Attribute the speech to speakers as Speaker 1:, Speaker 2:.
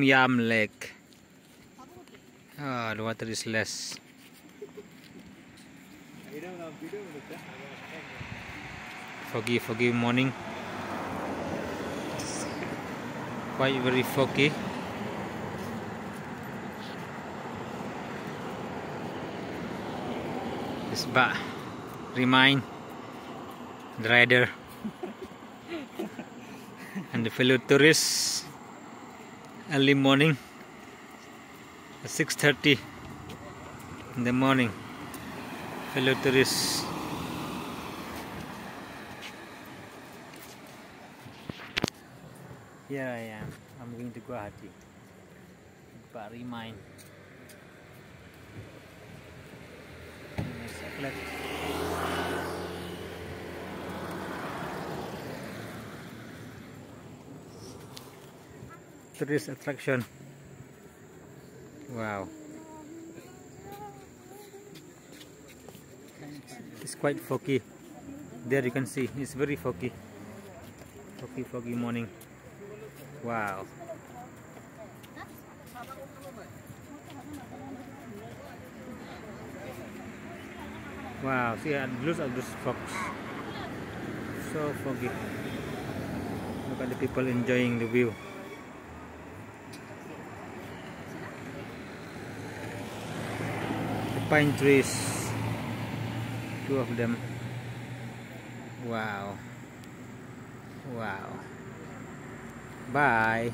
Speaker 1: Yam Lake. The water is less. Foggy morning. Quite very foggy. This bar remind the rider and the fellow tourists. Early morning, 6:30 in the morning. Fellow tourists. Here I am. I'm going to Guwahati. But remind. Tourist attraction. Wow. It's quite foggy. There you can see it's very foggy. Foggy morning. Wow. Wow, see, look at those fogs. So foggy. Look at the people enjoying the view. The pine trees. 2 of them. Wow. Wow. Bye.